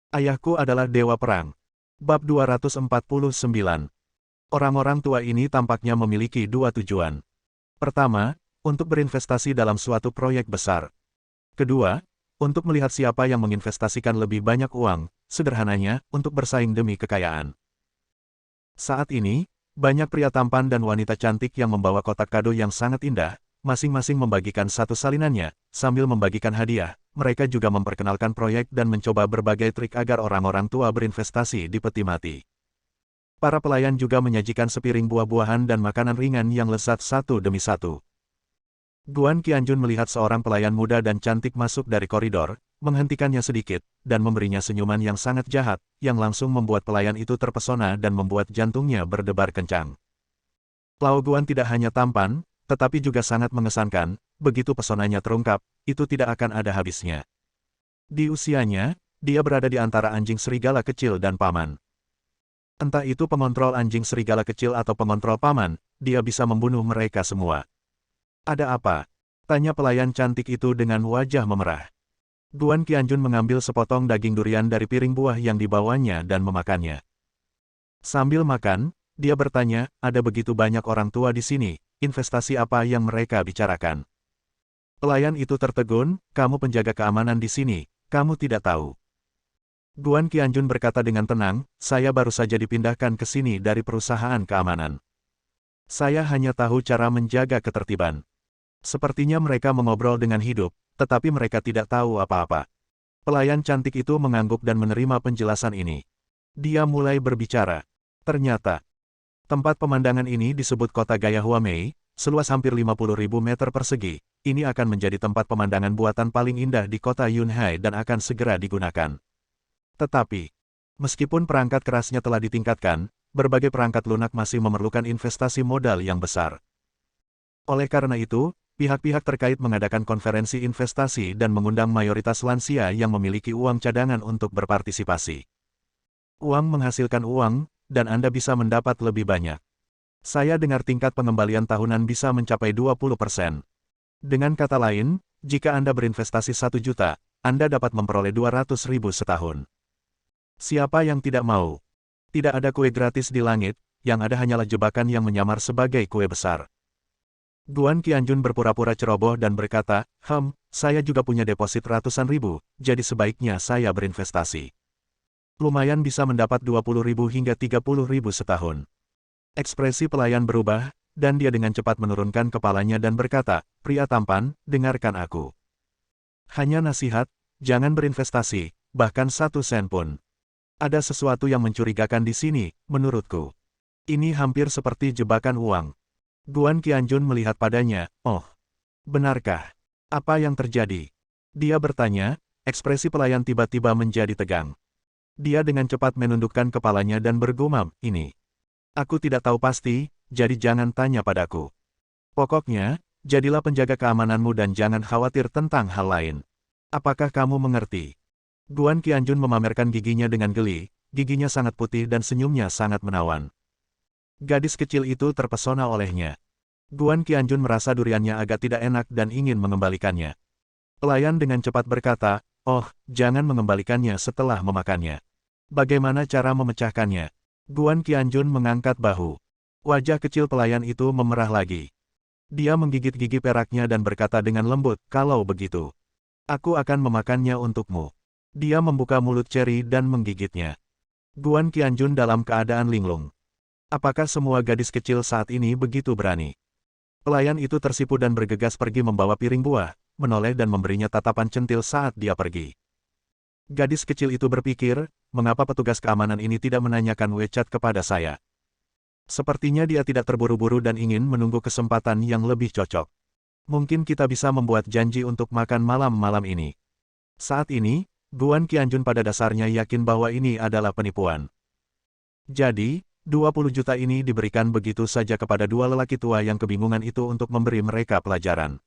Ayahku adalah dewa perang. Bab 249. Orang-orang tua ini tampaknya memiliki dua tujuan. Pertama, untuk berinvestasi dalam suatu proyek besar. Kedua, untuk melihat siapa yang menginvestasikan lebih banyak uang, sederhananya, untuk bersaing demi kekayaan. Saat ini, banyak pria tampan dan wanita cantik yang membawa kotak kado yang sangat indah, masing-masing membagikan satu salinannya, sambil membagikan hadiah. Mereka juga memperkenalkan proyek dan mencoba berbagai trik agar orang-orang tua berinvestasi di peti mati. Para pelayan juga menyajikan sepiring buah-buahan dan makanan ringan yang lezat satu demi satu. Guan Qianjun melihat seorang pelayan muda dan cantik masuk dari koridor, menghentikannya sedikit, dan memberinya senyuman yang sangat jahat, yang langsung membuat pelayan itu terpesona dan membuat jantungnya berdebar kencang. Lao Guan tidak hanya tampan, tetapi juga sangat mengesankan. Begitu pesonanya terungkap, itu tidak akan ada habisnya. Di usianya, dia berada di antara anjing serigala kecil dan paman. Entah itu pengontrol anjing serigala kecil atau pengontrol paman, dia bisa membunuh mereka semua. Ada apa? Tanya pelayan cantik itu dengan wajah memerah. Guan Qianjun mengambil sepotong daging durian dari piring buah yang dibawanya dan memakannya. Sambil makan, dia bertanya, ada begitu banyak orang tua di sini, investasi apa yang mereka bicarakan? Pelayan itu tertegun, kamu penjaga keamanan di sini, kamu tidak tahu. Guan Qianjun berkata dengan tenang, saya baru saja dipindahkan ke sini dari perusahaan keamanan. Saya hanya tahu cara menjaga ketertiban. Sepertinya mereka mengobrol dengan hidup, tetapi mereka tidak tahu apa-apa. Pelayan cantik itu mengangguk dan menerima penjelasan ini. Dia mulai berbicara. Ternyata, tempat pemandangan ini disebut kota Gaya Huamei, seluas hampir 50.000 meter persegi. Ini akan menjadi tempat pemandangan buatan paling indah di kota Yunhai dan akan segera digunakan. Tetapi, meskipun perangkat kerasnya telah ditingkatkan, berbagai perangkat lunak masih memerlukan investasi modal yang besar. Oleh karena itu, pihak-pihak terkait mengadakan konferensi investasi dan mengundang mayoritas lansia yang memiliki uang cadangan untuk berpartisipasi. Uang menghasilkan uang, dan Anda bisa mendapat lebih banyak. Saya dengar tingkat pengembalian tahunan bisa mencapai 20%. Dengan kata lain, jika Anda berinvestasi 1 juta, Anda dapat memperoleh 200.000 setahun. Siapa yang tidak mau? Tidak ada kue gratis di langit, yang ada hanyalah jebakan yang menyamar sebagai kue besar. Guan Qianjun berpura-pura ceroboh dan berkata, saya juga punya deposit ratusan ribu, jadi sebaiknya saya berinvestasi. Lumayan bisa mendapat 20.000 hingga 30.000 setahun. Ekspresi pelayan berubah, dan dia dengan cepat menurunkan kepalanya dan berkata, pria tampan, dengarkan aku. Hanya nasihat, jangan berinvestasi, bahkan 1 sen pun. Ada sesuatu yang mencurigakan di sini, menurutku. Ini hampir seperti jebakan uang. Guan Qianjun melihat padanya, oh, benarkah? Apa yang terjadi? Dia bertanya, ekspresi pelayan tiba-tiba menjadi tegang. Dia dengan cepat menundukkan kepalanya dan bergumam, ini. Aku tidak tahu pasti, jadi jangan tanya padaku. Pokoknya, jadilah penjaga keamananmu dan jangan khawatir tentang hal lain. Apakah kamu mengerti? Guan Qianjun memamerkan giginya dengan geli, giginya sangat putih dan senyumnya sangat menawan. Gadis kecil itu terpesona olehnya. Guan Qianjun merasa duriannya agak tidak enak dan ingin mengembalikannya. Pelayan dengan cepat berkata, oh, jangan mengembalikannya setelah memakannya. Bagaimana cara memecahkannya? Guan Qianjun mengangkat bahu. Wajah kecil pelayan itu memerah lagi. Dia menggigit gigi peraknya dan berkata dengan lembut, kalau begitu, aku akan memakannya untukmu. Dia membuka mulut Cherry dan menggigitnya. Guan Qianjun dalam keadaan linglung. Apakah semua gadis kecil saat ini begitu berani? Pelayan itu tersipu dan bergegas pergi membawa piring buah, menoleh dan memberinya tatapan centil saat dia pergi. Gadis kecil itu berpikir, mengapa petugas keamanan ini tidak menanyakan WeChat kepada saya? Sepertinya dia tidak terburu-buru dan ingin menunggu kesempatan yang lebih cocok. Mungkin kita bisa membuat janji untuk makan malam ini. Saat ini, Guan Qianjun pada dasarnya yakin bahwa ini adalah penipuan. Jadi, 20 juta ini diberikan begitu saja kepada dua lelaki tua yang kebingungan itu untuk memberi mereka pelajaran.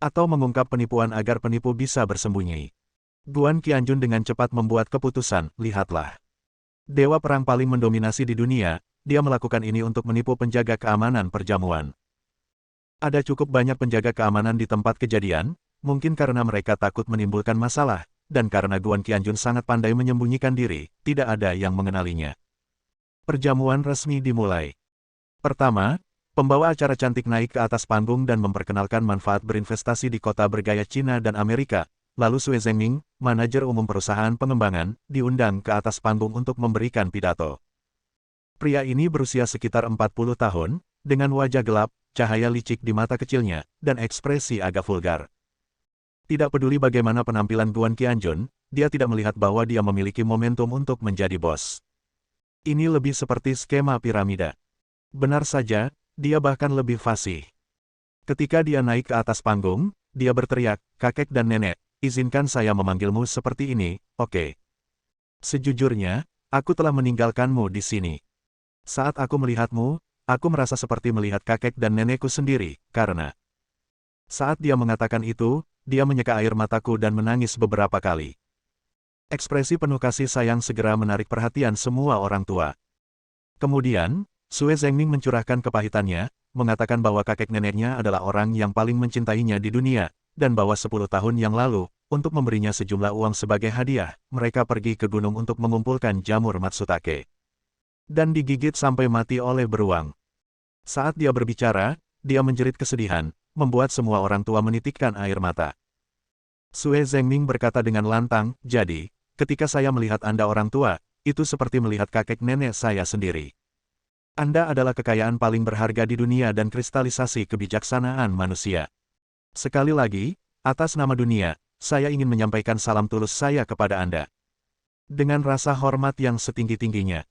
Atau mengungkap penipuan agar penipu bisa bersembunyi. Guan Qianjun dengan cepat membuat keputusan, lihatlah. Dewa perang paling mendominasi di dunia, dia melakukan ini untuk menipu penjaga keamanan perjamuan. Ada cukup banyak penjaga keamanan di tempat kejadian, mungkin karena mereka takut menimbulkan masalah, dan karena Guan Qianjun sangat pandai menyembunyikan diri, tidak ada yang mengenalinya. Perjamuan resmi dimulai. Pertama, pembawa acara cantik naik ke atas panggung dan memperkenalkan manfaat berinvestasi di kota bergaya Cina dan Amerika. Lalu Sue Zhengming, manajer umum perusahaan pengembangan, diundang ke atas panggung untuk memberikan pidato. Pria ini berusia sekitar 40 tahun, dengan wajah gelap, cahaya licik di mata kecilnya, dan ekspresi agak vulgar. Tidak peduli bagaimana penampilan Guan Qianjun, dia tidak melihat bahwa dia memiliki momentum untuk menjadi bos. Ini lebih seperti skema piramida. Benar saja, dia bahkan lebih fasih. Ketika dia naik ke atas panggung, dia berteriak, "Kakek dan nenek, izinkan saya memanggilmu seperti ini, oke? Sejujurnya, aku telah meninggalkanmu di sini. Saat aku melihatmu, aku merasa seperti melihat kakek dan nenekku sendiri, karena..." Saat dia mengatakan itu, dia menyeka air mataku dan menangis beberapa kali. Ekspresi penuh kasih sayang segera menarik perhatian semua orang tua. Kemudian, Sue Zhengming mencurahkan kepahitannya, mengatakan bahwa kakek neneknya adalah orang yang paling mencintainya di dunia, dan bahwa 10 tahun yang lalu, untuk memberinya sejumlah uang sebagai hadiah, mereka pergi ke gunung untuk mengumpulkan jamur Matsutake. Dan digigit sampai mati oleh beruang. Saat dia berbicara, dia menjerit kesedihan, membuat semua orang tua menitikkan air mata. Sue Zhengming berkata dengan lantang, "Jadi, ketika saya melihat Anda orang tua, itu seperti melihat kakek nenek saya sendiri. Anda adalah kekayaan paling berharga di dunia dan kristalisasi kebijaksanaan manusia. Sekali lagi, atas nama dunia, saya ingin menyampaikan salam tulus saya kepada Anda." Dengan rasa hormat yang setinggi-tingginya.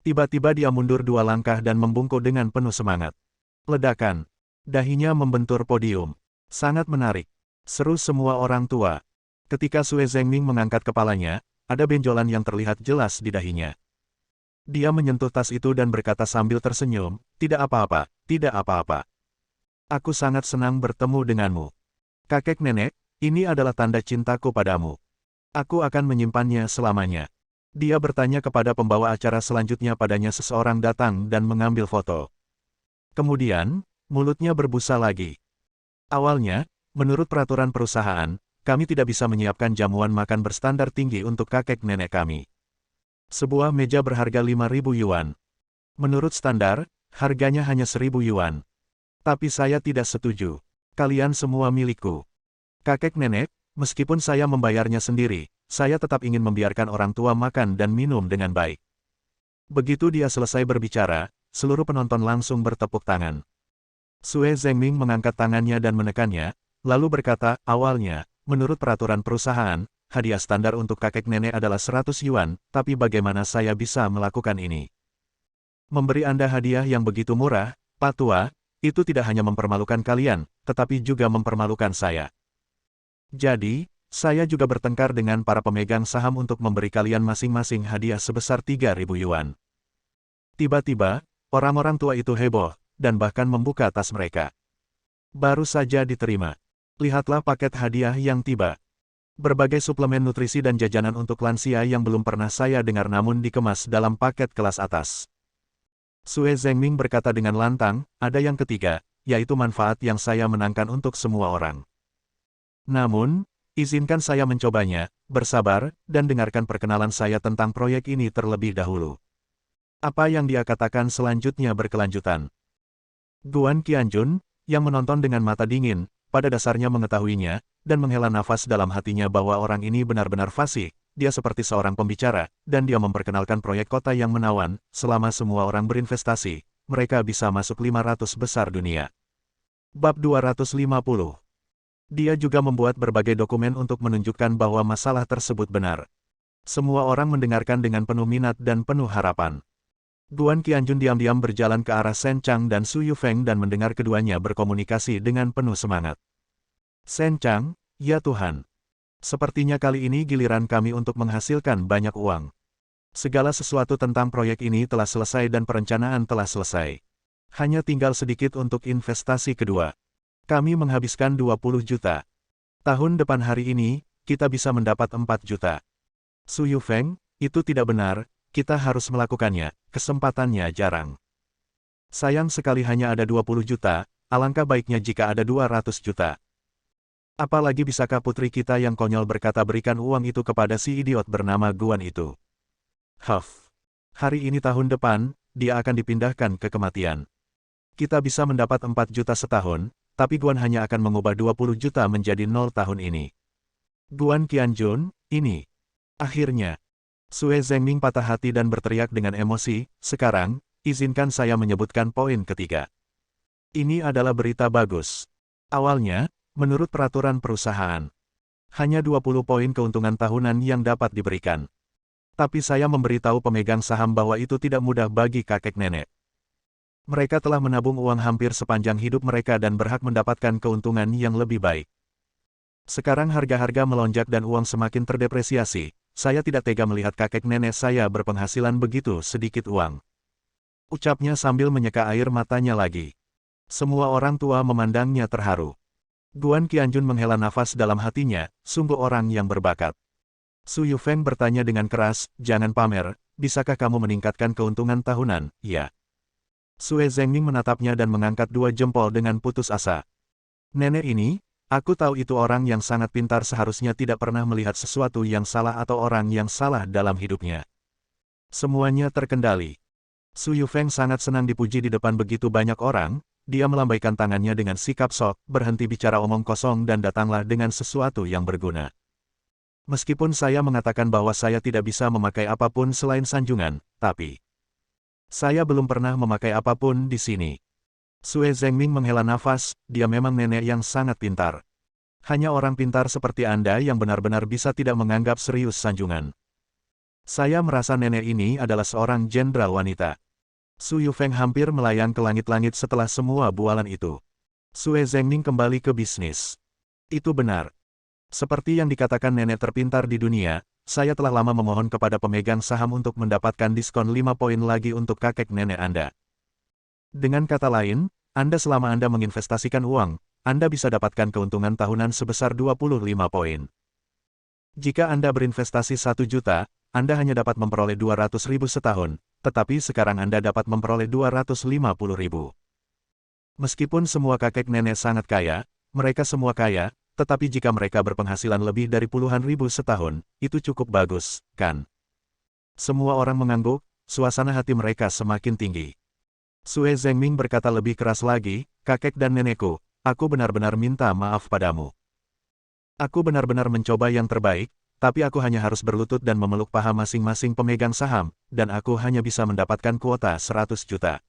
Tiba-tiba dia mundur 2 langkah dan membungkuk dengan penuh semangat. Ledakan. Dahinya membentur podium. Sangat menarik. Seru semua orang tua. Ketika Sue Zhengming mengangkat kepalanya, ada benjolan yang terlihat jelas di dahinya. Dia menyentuh tas itu dan berkata sambil tersenyum, "Tidak apa-apa, tidak apa-apa. Aku sangat senang bertemu denganmu. Kakek nenek, ini adalah tanda cintaku padamu. Aku akan menyimpannya selamanya." Dia bertanya kepada pembawa acara selanjutnya padanya seseorang datang dan mengambil foto. Kemudian, mulutnya berbusa lagi. "Awalnya, menurut peraturan perusahaan, kami tidak bisa menyiapkan jamuan makan berstandar tinggi untuk kakek nenek kami. Sebuah meja berharga 5.000 yuan. Menurut standar, harganya hanya 1.000 yuan. Tapi saya tidak setuju. Kalian semua milikku. Kakek nenek, meskipun saya membayarnya sendiri, saya tetap ingin membiarkan orang tua makan dan minum dengan baik." Begitu dia selesai berbicara, seluruh penonton langsung bertepuk tangan. Sue Zhengming mengangkat tangannya dan menekannya, lalu berkata, "Awalnya, menurut peraturan perusahaan, hadiah standar untuk kakek nenek adalah 100 yuan, tapi bagaimana saya bisa melakukan ini? Memberi Anda hadiah yang begitu murah, Pak Tua, itu tidak hanya mempermalukan kalian, tetapi juga mempermalukan saya. Jadi, saya juga bertengkar dengan para pemegang saham untuk memberi kalian masing-masing hadiah sebesar 3.000 yuan." Tiba-tiba, orang-orang tua itu heboh, dan bahkan membuka tas mereka. Baru saja diterima. Lihatlah paket hadiah yang tiba. Berbagai suplemen nutrisi dan jajanan untuk lansia yang belum pernah saya dengar namun dikemas dalam paket kelas atas. Sue Zhengming berkata dengan lantang, "Ada yang ketiga, yaitu manfaat yang saya menangkan untuk semua orang. Namun, izinkan saya mencobanya, bersabar, dan dengarkan perkenalan saya tentang proyek ini terlebih dahulu." Apa yang dia katakan selanjutnya berkelanjutan. Guan Qianjun, yang menonton dengan mata dingin, pada dasarnya mengetahuinya, dan menghela nafas dalam hatinya bahwa orang ini benar-benar fasih. Dia seperti seorang pembicara, dan dia memperkenalkan proyek kota yang menawan. Selama semua orang berinvestasi, mereka bisa masuk 500 besar dunia. Bab 250. Dia juga membuat berbagai dokumen untuk menunjukkan bahwa masalah tersebut benar. Semua orang mendengarkan dengan penuh minat dan penuh harapan. Guan Qianjun diam-diam berjalan ke arah Shen Chang dan Su Yufeng dan mendengar keduanya berkomunikasi dengan penuh semangat. "Shen Chang, ya Tuhan. Sepertinya kali ini giliran kami untuk menghasilkan banyak uang. Segala sesuatu tentang proyek ini telah selesai dan perencanaan telah selesai. Hanya tinggal sedikit untuk investasi kedua. Kami menghabiskan 20 juta. Tahun depan hari ini, kita bisa mendapat 4 juta. Su Yufeng, itu tidak benar, kita harus melakukannya, kesempatannya jarang. Sayang sekali hanya ada 20 juta, alangkah baiknya jika ada 200 juta. Apalagi bisakah putri kita yang konyol berkata berikan uang itu kepada si idiot bernama Guan itu. Huff. Hari ini tahun depan, dia akan dipindahkan ke kematian. Kita bisa mendapat 4 juta setahun, tapi Guan hanya akan mengubah 20 juta menjadi 0 tahun ini. Guan Qianjun, ini. Akhirnya. Sue Zhengming patah hati dan berteriak dengan emosi, sekarang, izinkan saya menyebutkan poin ketiga. Ini adalah berita bagus. Awalnya, menurut peraturan perusahaan, hanya 20 poin keuntungan tahunan yang dapat diberikan. Tapi saya memberitahu pemegang saham bahwa itu tidak mudah bagi kakek nenek. Mereka telah menabung uang hampir sepanjang hidup mereka dan berhak mendapatkan keuntungan yang lebih baik. Sekarang harga-harga melonjak dan uang semakin terdepresiasi. Saya tidak tega melihat kakek nenek saya berpenghasilan begitu sedikit uang. Ucapnya sambil menyeka air matanya lagi. Semua orang tua memandangnya terharu. Guan Qianjun menghela nafas dalam hatinya, sungguh orang yang berbakat. Su Yufeng bertanya dengan keras, jangan pamer, bisakah kamu meningkatkan keuntungan tahunan? Ya. Sue Zhengming menatapnya dan mengangkat 2 jempol dengan putus asa. Nenek ini, aku tahu itu orang yang sangat pintar seharusnya tidak pernah melihat sesuatu yang salah atau orang yang salah dalam hidupnya. Semuanya terkendali. Su Yufeng sangat senang dipuji di depan begitu banyak orang, dia melambaikan tangannya dengan sikap sok, berhenti bicara omong kosong dan datanglah dengan sesuatu yang berguna. Meskipun saya mengatakan bahwa saya tidak bisa memakai apapun selain sanjungan, tapi saya belum pernah memakai apapun di sini. Sue Zhengming menghela nafas, dia memang nenek yang sangat pintar. Hanya orang pintar seperti Anda yang benar-benar bisa tidak menganggap serius sanjungan. Saya merasa nenek ini adalah seorang jenderal wanita. Su Yufeng hampir melayang ke langit-langit setelah semua bualan itu. Sue Zhengming kembali ke bisnis. Itu benar. Seperti yang dikatakan nenek terpintar di dunia, saya telah lama memohon kepada pemegang saham untuk mendapatkan diskon 5 poin lagi untuk kakek nenek Anda. Dengan kata lain, selama Anda menginvestasikan uang, Anda bisa dapatkan keuntungan tahunan sebesar 25 poin. Jika Anda berinvestasi 1 juta, Anda hanya dapat memperoleh 200.000 setahun, tetapi sekarang Anda dapat memperoleh 250.000. Meskipun semua kakek nenek sangat kaya, mereka semua kaya, tetapi jika mereka berpenghasilan lebih dari puluhan ribu setahun, itu cukup bagus, kan? Semua orang mengangguk, suasana hati mereka semakin tinggi. Sue Zhengming berkata lebih keras lagi, kakek dan nenekku, aku benar-benar minta maaf padamu. Aku benar-benar mencoba yang terbaik, tapi aku hanya harus berlutut dan memeluk paha masing-masing pemegang saham, dan aku hanya bisa mendapatkan kuota 100 juta.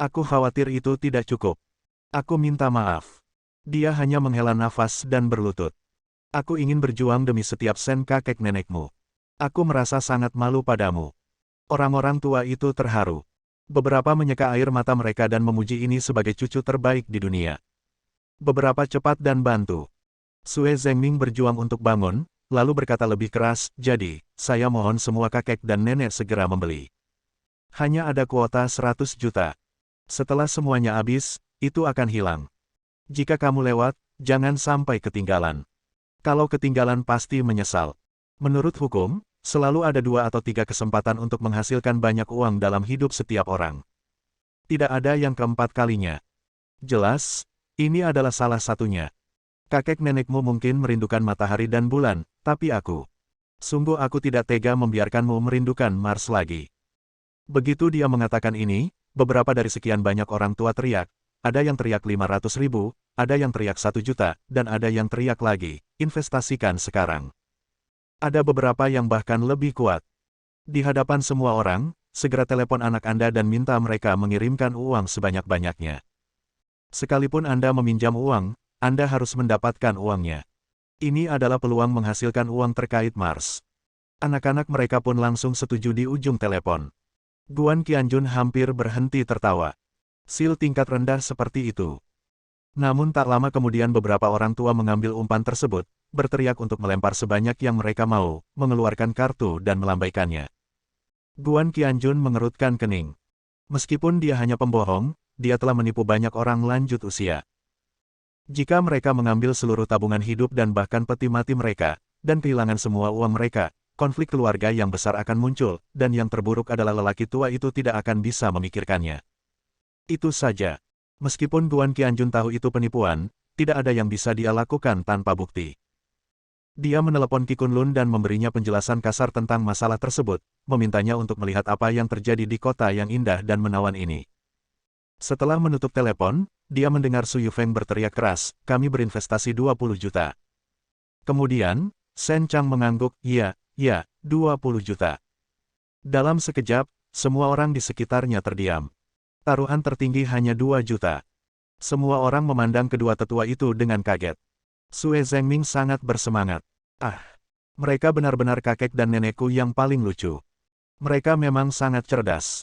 Aku khawatir itu tidak cukup. Aku minta maaf. Dia hanya menghela nafas dan berlutut. Aku ingin berjuang demi setiap sen kakek nenekmu. Aku merasa sangat malu padamu. Orang-orang tua itu terharu. Beberapa menyeka air mata mereka dan memuji ini sebagai cucu terbaik di dunia. Beberapa cepat dan bantu. Sue Zhengming berjuang untuk bangun, lalu berkata lebih keras, jadi, saya mohon semua kakek dan nenek segera membeli. Hanya ada kuota 100 juta. Setelah semuanya habis, itu akan hilang. Jika kamu lewat, jangan sampai ketinggalan. Kalau ketinggalan pasti menyesal. Menurut hukum, selalu ada 2 atau 3 kesempatan untuk menghasilkan banyak uang dalam hidup setiap orang. Tidak ada yang keempat kalinya. Jelas, ini adalah salah satunya. Kakek nenekmu mungkin merindukan matahari dan bulan, tapi sungguh aku tidak tega membiarkanmu merindukan Mars lagi. Begitu dia mengatakan ini, beberapa dari sekian banyak orang tua teriak. Ada yang teriak 500.000, ada yang teriak 1 juta, dan ada yang teriak lagi, investasikan sekarang. Ada beberapa yang bahkan lebih kuat. Di hadapan semua orang, segera telepon anak Anda dan minta mereka mengirimkan uang sebanyak-banyaknya. Sekalipun Anda meminjam uang, Anda harus mendapatkan uangnya. Ini adalah peluang menghasilkan uang terkait Mars. Anak-anak mereka pun langsung setuju di ujung telepon. Guan Qianjun hampir berhenti tertawa. Sil tingkat rendah seperti itu. Namun tak lama kemudian beberapa orang tua mengambil umpan tersebut, berteriak untuk melempar sebanyak yang mereka mau, mengeluarkan kartu dan melambaikannya. Guan Qianjun mengerutkan kening. Meskipun dia hanya pembohong, dia telah menipu banyak orang lanjut usia. Jika mereka mengambil seluruh tabungan hidup dan bahkan peti mati mereka, dan kehilangan semua uang mereka, konflik keluarga yang besar akan muncul, dan yang terburuk adalah lelaki tua itu tidak akan bisa memikirkannya. Itu saja. Meskipun Guan Qianjun tahu itu penipuan, tidak ada yang bisa dia lakukan tanpa bukti. Dia menelepon Qi Kunlun dan memberinya penjelasan kasar tentang masalah tersebut, memintanya untuk melihat apa yang terjadi di kota yang indah dan menawan ini. Setelah menutup telepon, dia mendengar Su Yufeng berteriak keras, "Kami berinvestasi 20 juta." Kemudian, Shen Chang mengangguk, "Ya, 20 juta." Dalam sekejap, semua orang di sekitarnya terdiam. Taruhan tertinggi hanya 2 juta. Semua orang memandang kedua tetua itu dengan kaget. Sue Zhengming sangat bersemangat. "Ah, mereka benar-benar kakek dan nenekku yang paling lucu. Mereka memang sangat cerdas.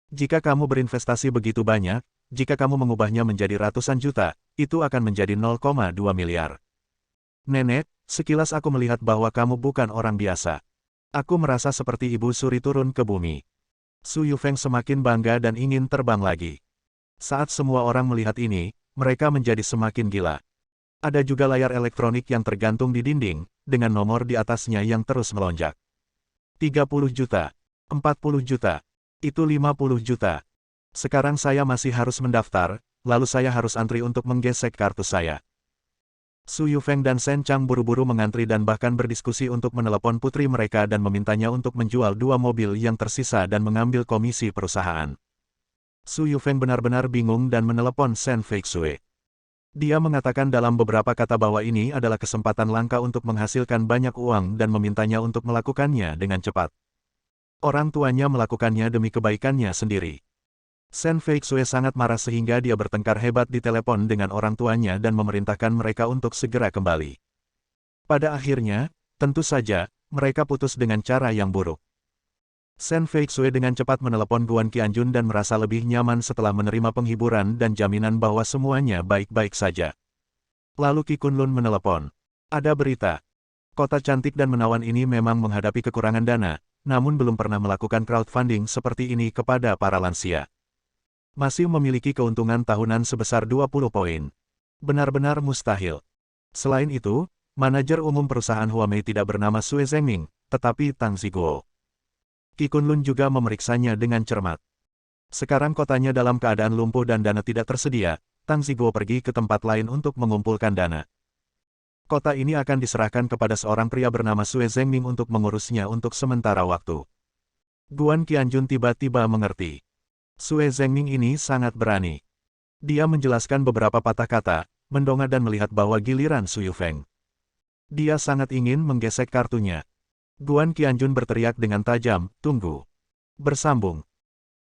Jika kamu berinvestasi begitu banyak, jika kamu mengubahnya menjadi ratusan juta, itu akan menjadi 0,2 miliar. Nenek, sekilas aku melihat bahwa kamu bukan orang biasa. Aku merasa seperti ibu suri turun ke bumi." Su Yufeng semakin bangga dan ingin terbang lagi. Saat semua orang melihat ini, mereka menjadi semakin gila. Ada juga layar elektronik yang tergantung di dinding, dengan nomor di atasnya yang terus melonjak. 30 juta, 40 juta, itu 50 juta. Sekarang saya masih harus mendaftar, lalu saya harus antri untuk menggesek kartu saya. Su Yufeng dan Shen Chang buru-buru mengantri dan bahkan berdiskusi untuk menelepon putri mereka dan memintanya untuk menjual 2 mobil yang tersisa dan mengambil komisi perusahaan. Su Yufeng benar-benar bingung dan menelepon Shen Feixue. Dia mengatakan dalam beberapa kata bahwa ini adalah kesempatan langka untuk menghasilkan banyak uang dan memintanya untuk melakukannya dengan cepat. Orang tuanya melakukannya demi kebaikannya sendiri. Shen Feixue sangat marah sehingga dia bertengkar hebat di telepon dengan orang tuanya dan memerintahkan mereka untuk segera kembali. Pada akhirnya, tentu saja, mereka putus dengan cara yang buruk. Shen Feixue dengan cepat menelepon Guan Qianjun dan merasa lebih nyaman setelah menerima penghiburan dan jaminan bahwa semuanya baik-baik saja. Lalu Qi Kunlun menelepon. "Ada berita. Kota cantik dan menawan ini memang menghadapi kekurangan dana, namun belum pernah melakukan crowdfunding seperti ini kepada para lansia. Masih memiliki keuntungan tahunan sebesar 20 poin. Benar-benar mustahil. Selain itu, manajer umum perusahaan Huamei tidak bernama Sue Zhengming, tetapi Tang Ziguo." Qi Kunlun juga memeriksanya dengan cermat. Sekarang kotanya dalam keadaan lumpuh dan dana tidak tersedia, Tang Ziguo pergi ke tempat lain untuk mengumpulkan dana. Kota ini akan diserahkan kepada seorang pria bernama Sue Zhengming untuk mengurusnya untuk sementara waktu. Guan Qianjun tiba-tiba mengerti. Sue Zhengming ini sangat berani. Dia menjelaskan beberapa patah kata, mendongak dan melihat bahwa giliran Su Yufeng. Dia sangat ingin menggesek kartunya. Guan Qianjun berteriak dengan tajam, "Tunggu." Bersambung.